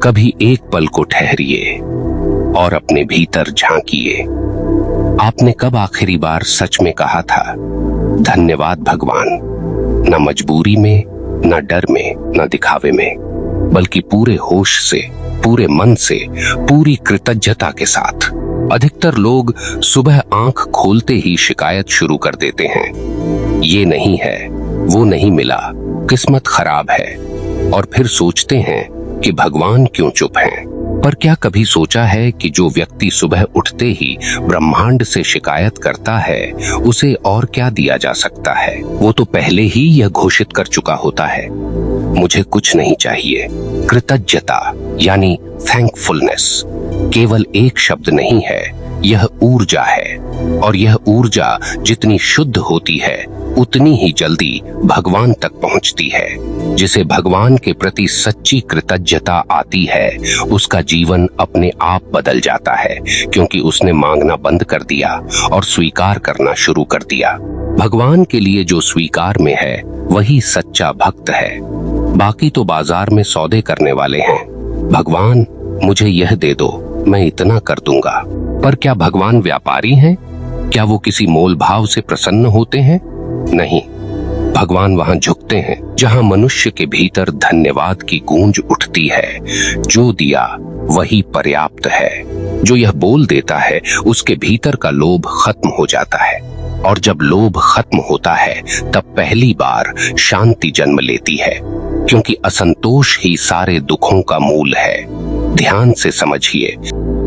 कभी एक पल को ठहरिए और अपने भीतर झांकिए। आपने कब आखिरी बार सच में कहा था, धन्यवाद भगवान? न मजबूरी में, न डर में, न दिखावे में, बल्कि पूरे होश से, पूरे मन से, पूरी कृतज्ञता के साथ। अधिकतर लोग सुबह आंख खोलते ही शिकायत शुरू कर देते हैं। ये नहीं है, वो नहीं मिला, किस्मत खराब है, और फिर सोचते हैं कि भगवान क्यों चुप हैं। पर क्या कभी सोचा है कि जो व्यक्ति सुबह उठते ही ब्रह्मांड से शिकायत करता है, उसे और क्या दिया जा सकता है? वो तो पहले ही यह घोषित कर चुका होता है, मुझे कुछ नहीं चाहिए। कृतज्ञता यानी थैंकफुलनेस केवल एक शब्द नहीं है, यह ऊर्जा है, और यह ऊर्जा जितनी शुद्ध होती है उतनी ही जल्दी भगवान तक पहुंचती है। जिसे भगवान के प्रति सच्ची कृतज्ञता आती है, उसका जीवन अपने आप बदल जाता है, क्योंकि उसने मांगना बंद कर दिया और स्वीकार करना शुरू कर दिया। भगवान के लिए जो स्वीकार में है वही सच्चा भक्त है। बाकी तो बाजार में सौदे करने वाले हैं। भगवान मुझे यह दे दो, मैं इतना कर दूंगा। पर क्या भगवान व्यापारी हैं? क्या वो किसी मोल भाव से प्रसन्न होते हैं? नहीं, भगवान वहां झुकते हैं जहां मनुष्य के भीतर धन्यवाद की गूंज उठती है। जो दिया वही पर्याप्त है। जो यह बोल देता है उसके भीतर का लोभ खत्म हो जाता है, और जब लोभ खत्म होता है तब पहली बार शांति जन्म लेती है, क्योंकि असंतोष ही सारे दुखों का मूल है। ध्यान से समझिए,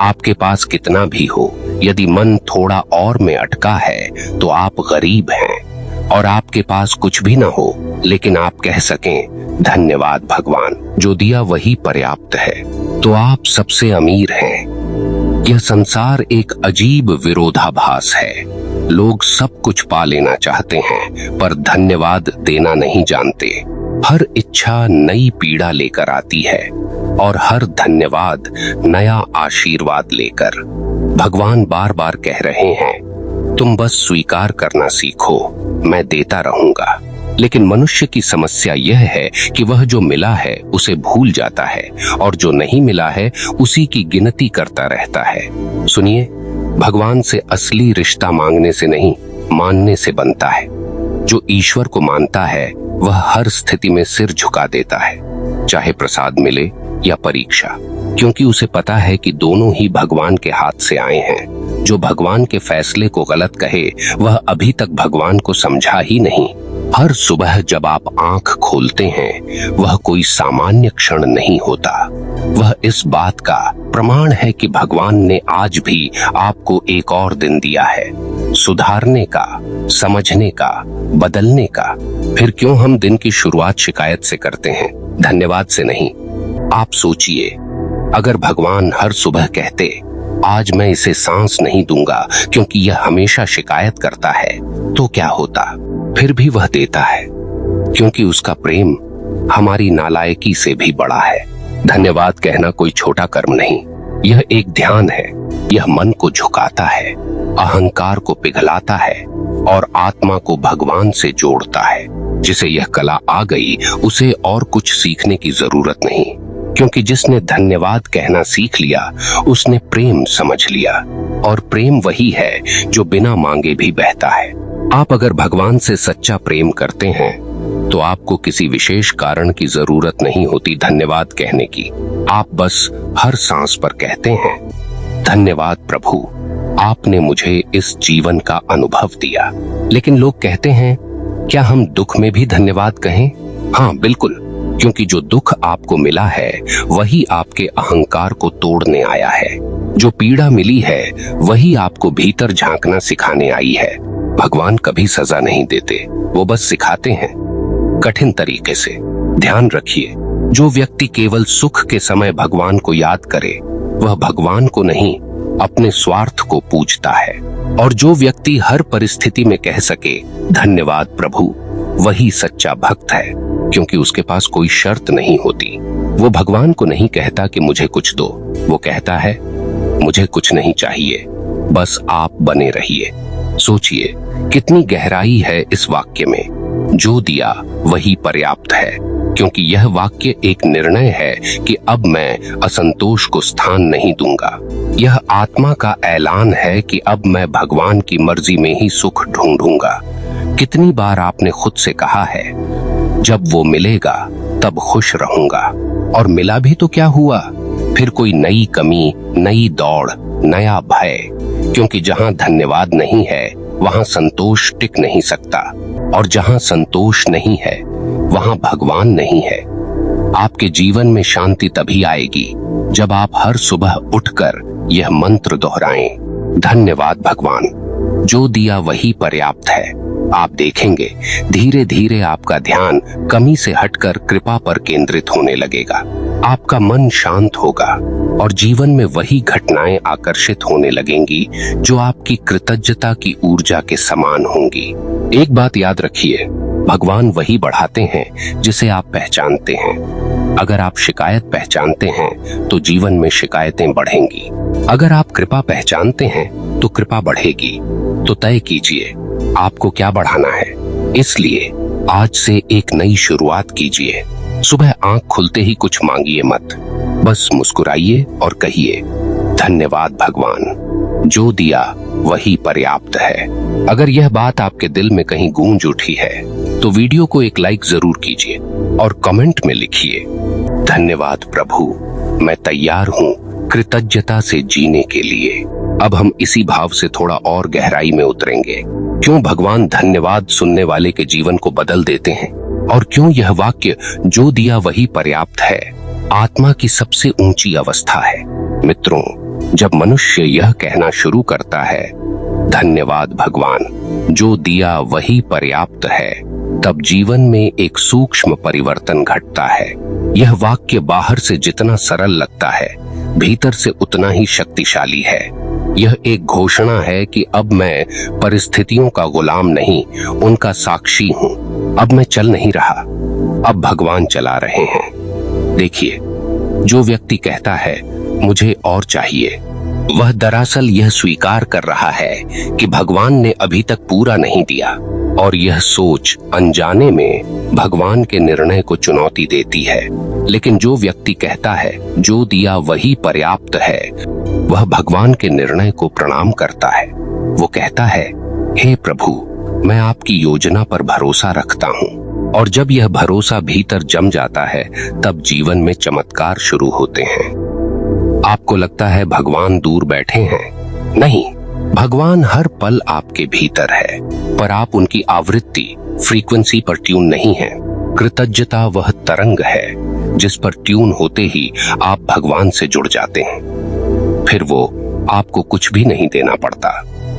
आपके पास कितना भी हो, यदि मन थोड़ा और में अटका है तो आप गरीब हैं। और आपके पास कुछ भी ना हो लेकिन आप कह सकें, धन्यवाद भगवान, जो दिया वही पर्याप्त है, तो आप सबसे अमीर हैं। यह संसार एक अजीब विरोधाभास है। लोग सब कुछ पा लेना चाहते हैं पर धन्यवाद देना नहीं जानते। हर इच्छा नई पीड़ा लेकर आती है और हर धन्यवाद नया आशीर्वाद लेकर। भगवान बार बार कह रहे हैं, तुम बस स्वीकार करना सीखो, मैं देता रहूंगा। लेकिन मनुष्य की समस्या यह है कि वह जो मिला है उसे भूल जाता है, और जो नहीं मिला है उसी की गिनती करता रहता है। सुनिए, भगवान से असली रिश्ता मांगने से नहीं, मानने से बनता है। जो ईश्वर को मानता है वह हर स्थिति में सिर झुका देता है, चाहे प्रसाद मिले या परीक्षा, क्योंकि उसे पता है कि दोनों ही भगवान के हाथ से आए हैं। जो भगवान के फैसले को गलत कहे वह अभी तक भगवान को समझा ही नहीं। हर सुबह जब आप आंख खोलते हैं वह कोई सामान्य क्षण नहीं होता। वह इस बात का प्रमाण है कि भगवान ने आज भी आपको एक और दिन दिया है, सुधारने का, समझने का, बदलने का। फिर क्यों हम दिन की शुरुआत शिकायत से करते हैं, धन्यवाद से नहीं? आप सोचिए, अगर भगवान हर सुबह कहते, आज मैं इसे सांस नहीं दूंगा क्योंकि यह हमेशा शिकायत करता है, तो क्या होता? फिर भी वह देता है, क्योंकि उसका प्रेम हमारी नालायकी से भी बड़ा है। धन्यवाद कहना कोई छोटा कर्म नहीं, यह एक ध्यान है। यह मन को झुकाता है, अहंकार को पिघलाता है और आत्मा को भगवान से जोड़ता है। जिसे यह कला आ गई उसे और कुछ सीखने की जरूरत नहीं, क्योंकि जिसने धन्यवाद कहना सीख लिया उसने प्रेम समझ लिया, और प्रेम वही है जो बिना मांगे भी बहता है। आप अगर भगवान से सच्चा प्रेम करते हैं तो आपको किसी विशेष कारण की जरूरत नहीं होती धन्यवाद कहने की। आप बस हर सांस पर कहते हैं, धन्यवाद प्रभु, आपने मुझे इस जीवन का अनुभव दिया। लेकिन लोग कहते हैं, क्या हम दुख में भी धन्यवाद कहें? हाँ बिल्कुल, क्योंकि जो दुख आपको मिला है वही आपके अहंकार को तोड़ने आया है। जो पीड़ा मिली है वही आपको भीतर झांकना सिखाने आई है। भगवान कभी सजा नहीं देते, वो बस सिखाते हैं, कठिन तरीके से। ध्यान रखिए, जो व्यक्ति केवल सुख के समय भगवान को याद करे वह भगवान को नहीं, अपने स्वार्थ को पूजता है। और जो व्यक्ति हर परिस्थिति में कह सके, धन्यवाद प्रभु, वही सच्चा भक्त है, क्योंकि उसके पास कोई शर्त नहीं होती। वो भगवान को नहीं कहता कि मुझे कुछ दो, वो कहता है, मुझे कुछ नहीं चाहिए, बस आप बने रहिए। सोचिए कितनी गहराई है इस वाक्य में। जो दिया वही पर्याप्त है, क्योंकि यह वाक्य एक निर्णय है कि अब मैं असंतोष को स्थान नहीं दूंगा। यह आत्मा का ऐलान है कि अब मैं भगवान की मर्जी में ही सुख ढूंढूंगा। कितनी बार आपने खुद से कहा है, जब वो मिलेगा तब खुश रहूंगा, और मिला भी तो क्या हुआ? फिर कोई नई कमी, नई दौड़, नया भय। क्योंकि जहां धन्यवाद नहीं है वहां संतोष टिक नहीं सकता, और जहां संतोष नहीं है वहां भगवान नहीं है। आपके जीवन में शांति तभी आएगी जब आप हर सुबह उठकर यह मंत्र दोहराएं, धन्यवाद भगवान, जो दिया वही पर्याप्त है। आप देखेंगे धीरे धीरे आपका ध्यान कमी से हटकर कृपा पर केंद्रित होने लगेगा। आपका मन शांत होगा और जीवन में वही घटनाएं आकर्षित होने लगेंगी जो आपकी कृतज्ञता की ऊर्जा के समान होंगी। एक बात याद रखिए, भगवान वही बढ़ाते हैं जिसे आप पहचानते हैं। अगर आप शिकायत पहचानते हैं तो जीवन में शिकायतें बढ़ेंगी। अगर आप कृपा पहचानते हैं तो कृपा बढ़ेगी। तो तय कीजिए आपको क्या बढ़ाना है। इसलिए आज से एक नई शुरुआत कीजिए। सुबह आंख खुलते ही कुछ मांगिए मत, बस मुस्कुराइए और कहिए, धन्यवाद भगवान, जो दिया वही पर्याप्त है। अगर यह बात आपके दिल में कहीं गूंज उठी है तो वीडियो को एक लाइक जरूर कीजिए और कमेंट में लिखिए, धन्यवाद प्रभु, मैं तैयार हूँ कृतज्ञता से जीने के लिए। अब हम इसी भाव से थोड़ा और गहराई में उतरेंगे। क्यों भगवान धन्यवाद सुनने वाले के जीवन को बदल देते हैं, और क्यों यह वाक्य जो दिया वही पर्याप्त है आत्मा की सबसे ऊंची अवस्था है। मित्रों, जब मनुष्य यह कहना शुरू करता है, धन्यवाद भगवान, जो दिया वही पर्याप्त है, तब जीवन में एक सूक्ष्म परिवर्तन घटता है। यह वाक्य बाहर से जितना सरल लगता है, भीतर से उतना ही शक्तिशाली है। यह एक घोषणा है कि अब मैं परिस्थितियों का गुलाम नहीं, उनका साक्षी हूँ। अब मैं चल नहीं रहा, अब भगवान चला रहे हैं। देखिए, जो व्यक्ति कहता है मुझे और चाहिए, वह दरअसल यह स्वीकार कर रहा है कि भगवान ने अभी तक पूरा नहीं दिया, और यह सोच अनजाने में भगवान के निर्णय को चुनौती देती है। लेकिन जो व्यक्ति कहता है जो दिया वही पर्याप्त है, वह भगवान के निर्णय को प्रणाम करता है। वो कहता है, हे प्रभु, मैं आपकी योजना पर भरोसा रखता हूँ। और जब यह भरोसा भीतर जम जाता है, तब जीवन में चमत्कार शुरू होते हैं। आपको लगता है भगवान दूर बैठे हैं? नहीं, भगवान हर पल आपके भीतर है, पर आप उनकी आवृत्ति, फ्रीक्वेंसी पर ट्यून नहीं है। कृतज्ञता वह तरंग है जिस पर ट्यून होते ही आप भगवान से जुड़ जाते हैं। फिर वो आपको कुछ भी नहीं देना पड़ता,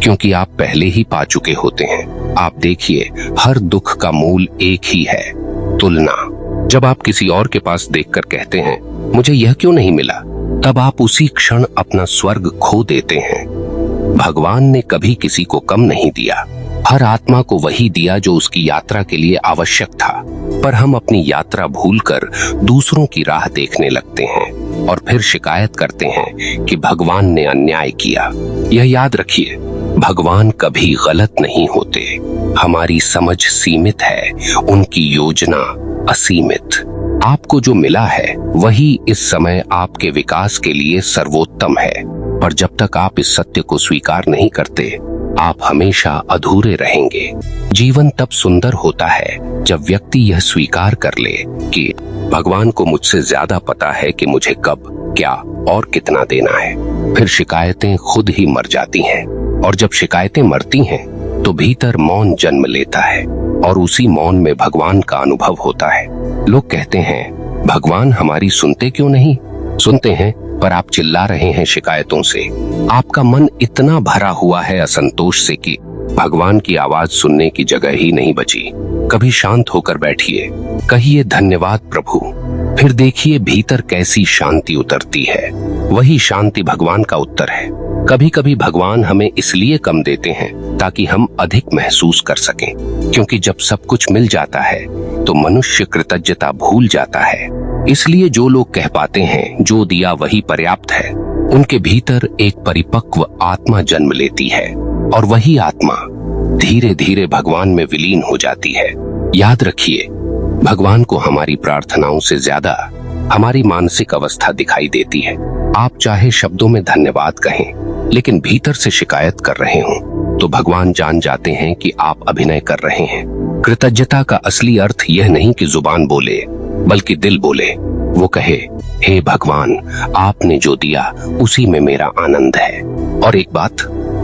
क्योंकि आप पहले ही पा चुके होते हैं। आप देखिए, हर दुख का मूल एक ही है, तुलना। जब आप किसी और के पास देखकर कहते हैं, मुझे यह क्यों नहीं मिला, तब आप उसी क्षण अपना स्वर्ग खो देते हैं। भगवान ने कभी किसी को कम नहीं दिया। हर आत्मा को वही दिया जो उसकी यात्रा के लिए आवश्यक था। पर हम अपनी यात्रा भूलकर दूसरों की राह देखने लगते हैं और फिर शिकायत करते हैं कि भगवान ने अन्याय किया। यह याद रखिए, भगवान कभी गलत नहीं होते। हमारी समझ सीमित है, उनकी योजना असीमित। आपको जो मिला है वही इस समय आपके विकास के लिए सर्वोत्तम है। पर जब तक आप इस सत्य को स्वीकार नहीं करते, आप हमेशा अधूरे रहेंगे। जीवन तब सुंदर होता है जब व्यक्ति यह स्वीकार कर ले कि भगवान को मुझसे ज्यादा पता है कि मुझे कब, क्या और कितना देना है। फिर शिकायतें खुद ही मर जाती हैं, और जब शिकायतें मरती हैं तो भीतर मौन जन्म लेता है, और उसी मौन में भगवान का अनुभव होता है। लोग कहते हैं, भगवान हमारी सुनते क्यों नहीं? सुनते हैं, पर आप चिल्ला रहे हैं शिकायतों से। आपका मन इतना भरा हुआ है असंतोष से कि भगवान की आवाज सुनने की जगह ही नहीं बची। कभी शांत होकर बैठिए, कहिए धन्यवाद प्रभु, फिर देखिए भीतर कैसी शांति उतरती है। वही शांति भगवान का उत्तर है। कभी कभी भगवान हमें इसलिए कम देते हैं ताकि हम अधिक महसूस कर सकें, क्योंकि जब सब कुछ मिल जाता है तो मनुष्य कृतज्ञता भूल जाता है। इसलिए जो लोग कह पाते हैं जो दिया वही पर्याप्त है, उनके भीतर एक परिपक्व आत्मा जन्म लेती है, और वही आत्मा धीरे धीरे भगवान में विलीन हो जाती है। याद रखिए, भगवान को हमारी प्रार्थनाओं से ज्यादा हमारी मानसिक अवस्था दिखाई देती है। आप चाहे शब्दों में धन्यवाद कहें, लेकिन भीतर से शिकायत कर रहे हो, तो भगवान जान जाते हैं कि आप अभिनय कर रहे हैं। कृतज्ञता का असली अर्थ यह नहीं कि जुबान बोले, बल्कि दिल बोले। वो कहे, हे भगवान, आपने जो दिया उसी में मेरा आनंद है। और एक बात,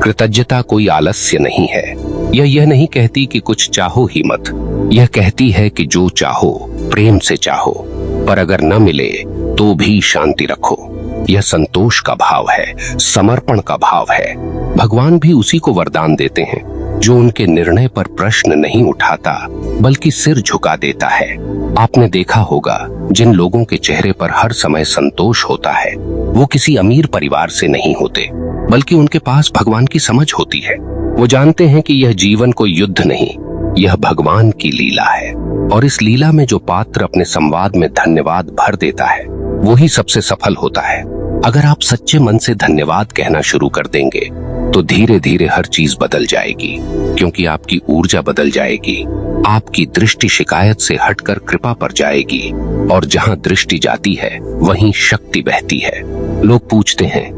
कृतज्ञता कोई आलस्य नहीं है। यह नहीं कहती कि कुछ चाहो ही मत। यह कहती है कि जो चाहो प्रेम से चाहो, पर अगर न मिले तो भी शांति रखो। यह संतोष का भाव है, समर्पण का भाव है। भगवान भी उसी को वरदान देते हैं जो उनके निर्णय पर प्रश्न नहीं उठाता, बल्कि सिर झुका देता है। आपने देखा होगा, जिन लोगों के चेहरे पर हर समय संतोष होता है, वो किसी अमीर परिवार से नहीं होते, बल्कि उनके पास भगवान की समझ होती है। वो जानते हैं कि यह जीवन कोई युद्ध नहीं, यह भगवान की लीला है। और इस लीला में जो पात्र अपने संवाद में धन्यवाद भर देता है, वो ही सबसे सफल होता है। अगर आप सच्चे मन से धन्यवाद कहना शुरू कर देंगे, तो धीरे धीरे हर चीज बदल जाएगी, क्योंकि आपकी ऊर्जा बदल जाएगी। आपकी दृष्टि शिकायत से हटकर कृपा पर जाएगी, और जहां दृष्टि जाती है वहीं शक्ति बहती है। लोग पूछते हैं,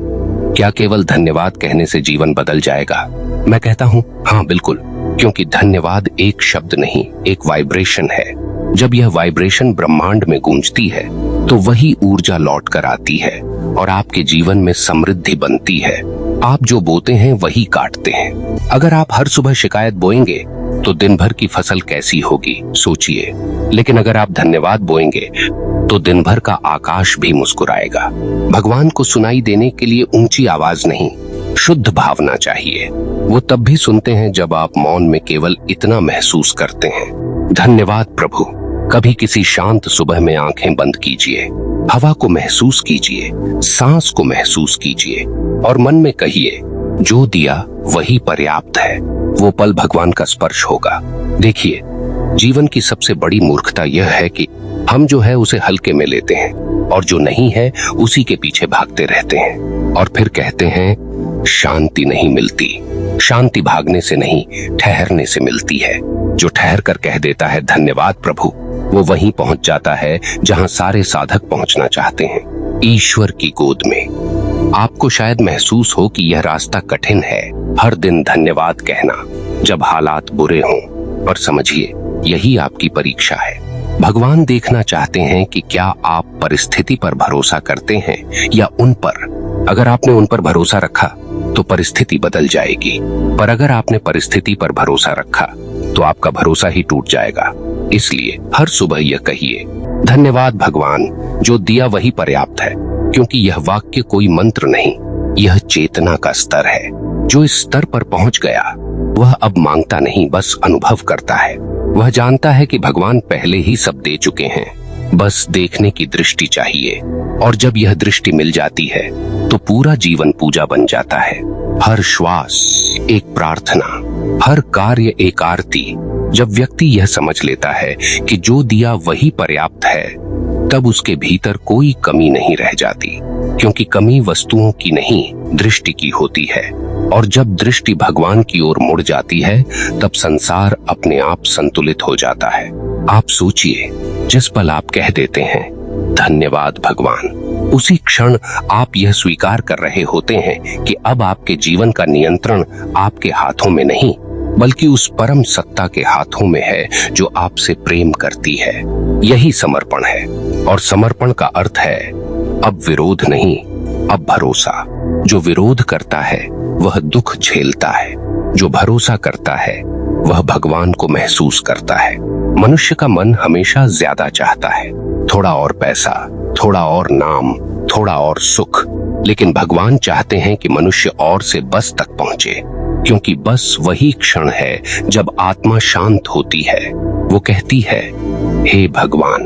क्या केवल धन्यवाद कहने से जीवन बदल जाएगा? मैं कहता हूँ, हाँ बिल्कुल, क्योंकि धन्यवाद एक शब्द नहीं, एक वाइब्रेशन है। जब यह वाइब्रेशन ब्रह्मांड में गूंजती है, तो वही ऊर्जा लौट कर आती है और आपके जीवन में समृद्धि बनती है। आप जो बोते हैं वही काटते हैं। अगर आप हर सुबह शिकायत बोएंगे, तो दिन भर की फसल कैसी होगी, सोचिए। लेकिन अगर आप धन्यवाद बोएंगे, तो दिन भर का आकाश भी मुस्कुराएगा। भगवान को सुनाई देने के लिए ऊंची आवाज नहीं, शुद्ध भावना चाहिए। वो तब भी सुनते हैं जब आप मौन में केवल इतना महसूस करते हैं, धन्यवाद प्रभु। कभी किसी शांत सुबह में आंखें बंद कीजिए, हवा को महसूस कीजिए, सांस को महसूस कीजिए, और मन में कहिए, जो दिया वही पर्याप्त है। वो पल भगवान का स्पर्श होगा। देखिए, जीवन की सबसे बड़ी मूर्खता यह है कि हम जो है उसे हल्के में लेते हैं, और जो नहीं है उसी के पीछे भागते रहते हैं, और फिर कहते हैं शांति नहीं मिलती। शांति भागने से नहीं, ठहरने से मिलती है। जो ठहर कर कह देता है धन्यवाद प्रभु, वो वहीं पहुंच जाता है जहां सारे साधक पहुंचना चाहते हैं, ईश्वर की गोद में। आपको शायद महसूस हो कि यह रास्ता कठिन है, हर दिन धन्यवाद कहना, जब हालात बुरे हों, पर समझिए, यही आपकी परीक्षा है। भगवान देखना चाहते हैं कि क्या आप परिस्थिति पर भरोसा करते हैं या उन पर। अगर आपने उन पर भरोसा रखा, तो परिस्थिति बदल जाएगी, पर अगर आपने परिस्थिति पर भरोसा रखा, तो आपका भरोसा ही टूट जाएगा। इसलिए हर सुबह यह कहिए, धन्यवाद भगवान, जो दिया वही पर्याप्त है। क्योंकि यह वाक्य कोई मंत्र नहीं, यह चेतना का स्तर है। जो इस स्तर पर पहुंच गया, वह अब मांगता नहीं, बस अनुभव करता है। वह जानता है कि भगवान पहले ही सब दे चुके हैं, बस देखने की दृष्टि चाहिए। और जब यह दृष्टि मिल जाती है, तो पूरा जीवन पूजा बन जाता है। हर श्वास एक प्रार्थना, हर कार्य एक आरती। जब व्यक्ति यह समझ लेता है कि जो दिया वही पर्याप्त है, तब उसके भीतर कोई कमी नहीं रह जाती, क्योंकि कमी वस्तुओं की नहीं, दृष्टि की होती है। और जब दृष्टि भगवान की ओर मुड़ जाती है, तब संसार अपने आप संतुलित हो जाता है। आप सोचिए, जिस पल आप कह देते हैं धन्यवाद भगवान, उसी क्षण आप यह स्वीकार कर रहे होते हैं कि अब आपके जीवन का नियंत्रण आपके हाथों में नहीं, बल्कि उस परम सत्ता के हाथों में है जो आपसे प्रेम करती है। यही समर्पण है, और समर्पण का अर्थ है अब विरोध नहीं, अब भरोसा। जो विरोध करता है वह दुख झेलता है, जो भरोसा करता है वह भगवान को महसूस करता है। मनुष्य का मन हमेशा ज्यादा चाहता है, थोड़ा और पैसा, थोड़ा और नाम, थोड़ा और सुख। लेकिन भगवान चाहते हैं कि मनुष्य और से बस तक पहुंचे, क्योंकि बस वही क्षण है जब आत्मा शांत होती है। वो कहती है, हे भगवान,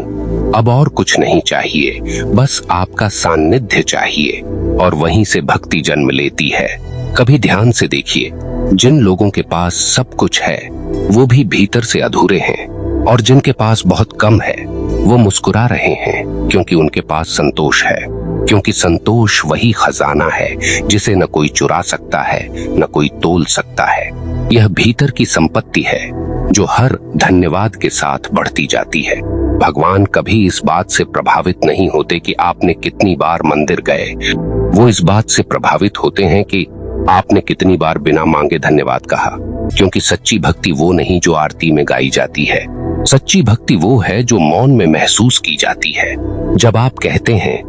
अब और कुछ नहीं चाहिए, बस आपका सान्निध्य चाहिए। और वहीं से भक्ति जन्म लेती है। कभी ध्यान से देखिए, जिन लोगों के पास सब कुछ है, वो भी भीतर से अधूरे हैं, और जिनके पास बहुत कम है, वो मुस्कुरा रहे हैं, क्योंकि उनके पास संतोष है। क्योंकि संतोष वही खजाना है जिसे न कोई चुरा सकता है, न कोई तोल सकता है। यह भीतर की संपत्ति है, जो हर धन्यवाद के साथ बढ़ती जाती है। भगवान कभी इस बात से प्रभावित नहीं होते कि आपने कितनी बार मंदिर गए, वो इस बात से प्रभावित होते हैं कि आपने कितनी बार बिना मांगे धन्यवाद कहा। क्योंकि सच्ची भक्ति वो नहीं जो आरती में गाई जाती है, सच्ची भक्ति वो है जो मौन में महसूस की जाती है। जब आप कहते हैं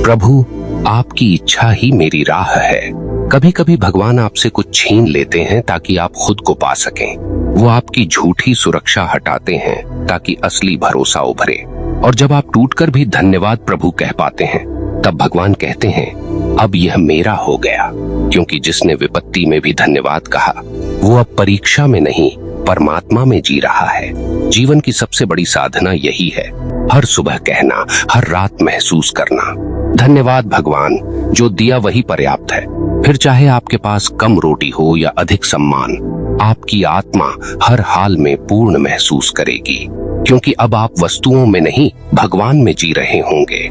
प्रभु आपकी इच्छा ही मेरी राह है, कभी कभी भगवान आपसे कुछ छीन लेते हैं ताकि आप खुद को पा सकें। वो आपकी झूठी सुरक्षा हटाते हैं ताकि असली भरोसा उभरे। और जब आप टूटकर भी धन्यवाद प्रभु कह पाते हैं, तब भगवान कहते हैं अब यह मेरा हो गया। क्योंकि जिसने विपत्ति में भी धन्यवाद कहा, वो अब परीक्षा में नहीं परमात्मा में जी रहा है। जीवन की सबसे बड़ी साधना यही है, हर सुबह कहना, हर रात महसूस करना, धन्यवाद भगवान, जो दिया वही पर्याप्त है। फिर चाहे आपके पास कम रोटी हो या अधिक सम्मान, आपकी आत्मा हर हाल में पूर्ण महसूस करेगी। क्योंकि अब आप वस्तुओं में नहीं भगवान में जी रहे होंगे।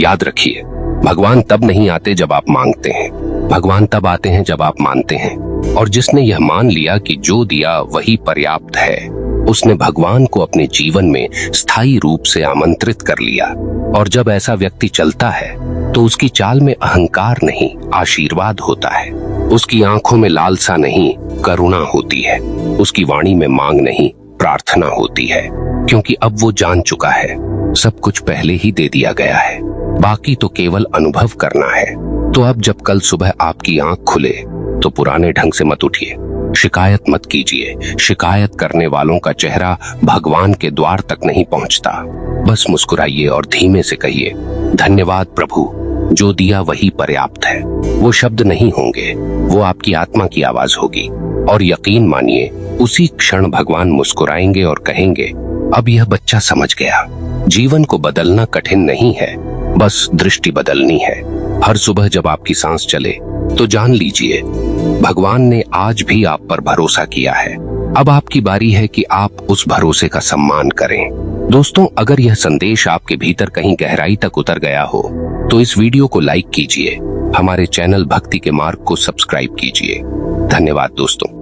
याद रखिए, भगवान तब नहीं आते जब आप मांगते हैं, भगवान तब आते हैं जब आप मानते हैं। और जिसने यह मान लिया कि जो दिया वही पर्याप्त है, उसने भगवान को अपने जीवन में स्थायी रूप से आमंत्रित कर लिया। और जब ऐसा व्यक्ति चलता है तो उसकी चाल में अहंकार नहीं आशीर्वाद होता है, उसकी आंखों में लालसा नहीं करुणा होती है, उसकी वाणी में मांग नहीं प्रार्थना होती है। क्योंकि अब वो जान चुका है सब कुछ पहले ही दे दिया गया है, बाकी तो केवल अनुभव करना है। तो अब जब कल सुबह आपकी आंख खुले तो पुराने ढंग से मत उठिए, शिकायत मत कीजिए। शिकायत करने वालों का चेहरा भगवान के द्वार तक नहीं पहुंचता। बस मुस्कुराइए और धीमे से कहिए धन्यवाद प्रभु, जो दिया वही पर्याप्त है। वो शब्द नहीं होंगे, वो आपकी आत्मा की आवाज होगी। और यकीन मानिए, उसी क्षण भगवान मुस्कुराएंगे और कहेंगे अब यह बच्चा समझ गया, जीवन को बदलना कठिन नहीं है, बस दृष्टि बदलनी है। हर सुबह जब आपकी सांस चले तो जान लीजिए भगवान ने आज भी आप पर भरोसा किया है। अब आपकी बारी है कि आप उस भरोसे का सम्मान करें। दोस्तों, अगर यह संदेश आपके भीतर कहीं गहराई तक उतर गया हो तो इस वीडियो को लाइक कीजिए, हमारे चैनल भक्ति के मार्ग को सब्सक्राइब कीजिए। धन्यवाद दोस्तों।